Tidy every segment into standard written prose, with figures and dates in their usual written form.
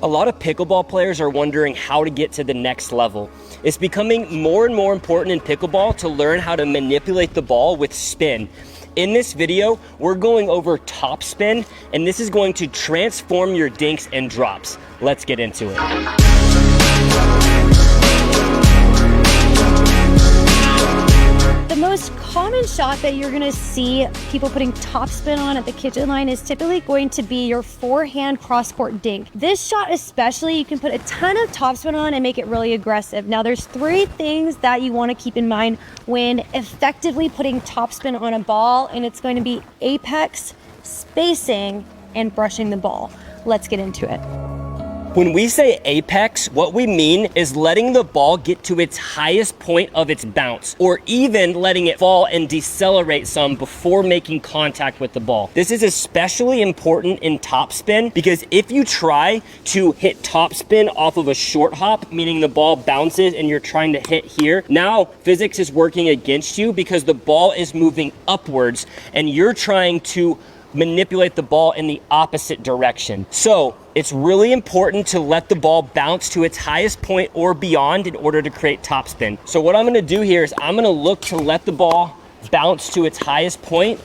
A lot of pickleball players are wondering how to get to the next level. It's becoming more and more important in pickleball to learn how to manipulate the ball with spin. In this video, we're going over topspin, and this is going to transform your dinks and drops. Let's get into it. The most common shot that you're gonna see people putting topspin on at the kitchen line is typically going to be your forehand cross-court dink. This shot especially, you can put a ton of topspin on and make it really aggressive. Now there's 3 things that you wanna keep in mind when effectively putting topspin on a ball, and it's going to be apex, spacing, and brushing the ball. Let's get into it. When we say apex, what we mean is letting the ball get to its highest point of its bounce, or even letting it fall and decelerate some before making contact with the ball. This is especially important in topspin because if you try to hit topspin off of a short hop, meaning the ball bounces and you're trying to hit here, now physics is working against you because the ball is moving upwards and you're trying to manipulate the ball in the opposite direction. So it's really important to let the ball bounce to its highest point or beyond in order to create topspin. So what I'm gonna do here is I'm gonna look to let the ball bounce to its highest point.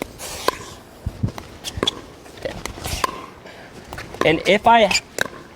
And if I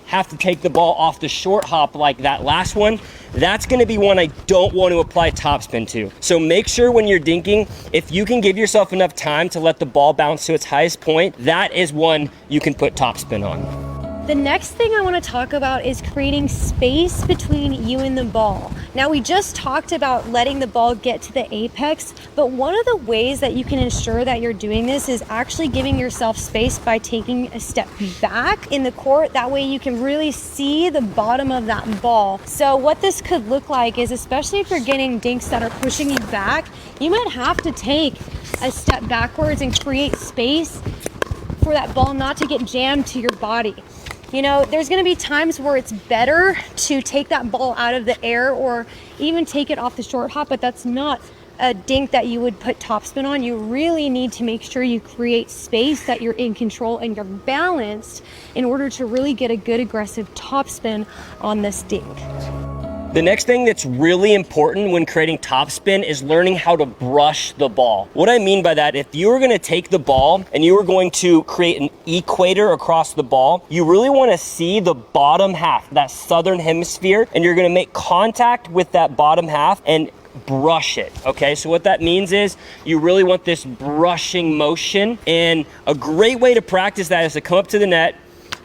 have to take the ball off the short hop like that last one, that's gonna be one I don't want to apply topspin to. So make sure when you're dinking, if you can give yourself enough time to let the ball bounce to its highest point, that is one you can put topspin on. The next thing I want to talk about is creating space between you and the ball. Now we just talked about letting the ball get to the apex, but one of the ways that you can ensure that you're doing this is actually giving yourself space by taking a step back in the court. That way you can really see the bottom of that ball. So what this could look like is, especially if you're getting dinks that are pushing you back, you might have to take a step backwards and create space for that ball not to get jammed to your body. You know, there's gonna be times where it's better to take that ball out of the air or even take it off the short hop, but that's not a dink that you would put topspin on. You really need to make sure you create space, that you're in control and you're balanced in order to really get a good aggressive topspin on this dink. The next thing that's really important when creating topspin is learning how to brush the ball. What I mean by that, if you were gonna take the ball and you were going to create an equator across the ball, you really wanna see the bottom half, that southern hemisphere, and you're gonna make contact with that bottom half and brush it, okay? So what that means is you really want this brushing motion, and a great way to practice that is to come up to the net,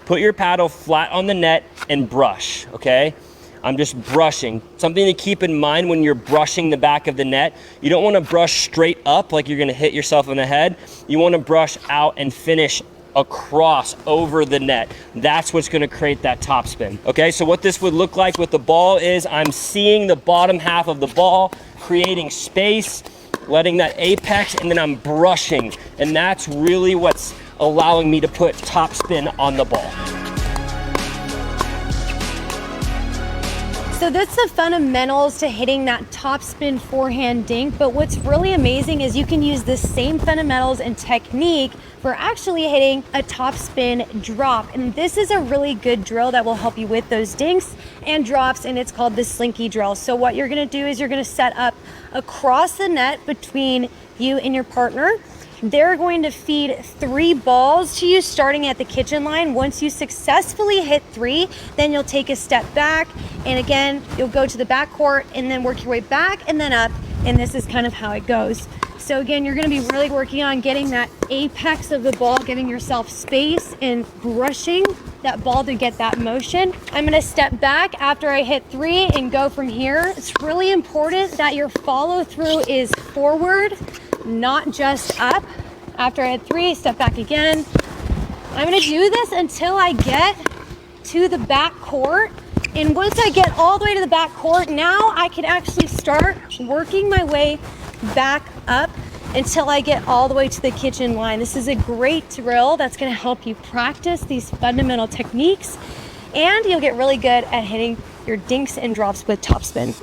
put your paddle flat on the net, and brush, okay? I'm just brushing. Something to keep in mind when you're brushing the back of the net, you don't wanna brush straight up like you're gonna hit yourself in the head. You wanna brush out and finish across over the net. That's what's gonna create that topspin. Okay, so what this would look like with the ball is I'm seeing the bottom half of the ball, creating space, letting that apex, and then I'm brushing. And that's really what's allowing me to put topspin on the ball. So that's the fundamentals to hitting that topspin forehand dink, but what's really amazing is you can use the same fundamentals and technique for actually hitting a topspin drop. And this is a really good drill that will help you with those dinks and drops, and it's called the slinky drill. So what you're gonna do is you're gonna set up across the net between you and your partner. They're going to feed 3 balls to you starting at the kitchen line. Once you successfully hit 3, then you'll take a step back, and again, you'll go to the back court and then work your way back and then up, and this is kind of how it goes. So again, you're gonna be really working on getting that apex of the ball, giving yourself space and brushing that ball to get that motion. I'm gonna step back after I hit 3 and go from here. It's really important that your follow through is forward, not just up. After I hit 3, step back again. I'm gonna do this until I get to the back court. And once I get all the way to the back court, now I can actually start working my way back up until I get all the way to the kitchen line. This is a great drill that's gonna help you practice these fundamental techniques, and you'll get really good at hitting your dinks and drops with topspin.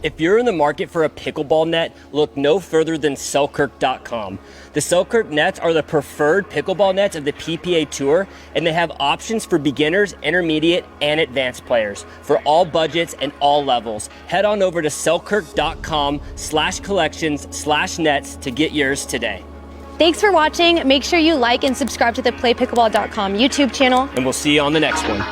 If you're in the market for a pickleball net, look no further than Selkirk.com. The Selkirk nets are the preferred pickleball nets of the PPA Tour, and they have options for beginners, intermediate, and advanced players for all budgets and all levels. Head on over to Selkirk.com/collections/nets to get yours today. Thanks for watching. Make sure you like and subscribe to the PlayPickleball.com YouTube channel. And we'll see you on the next one.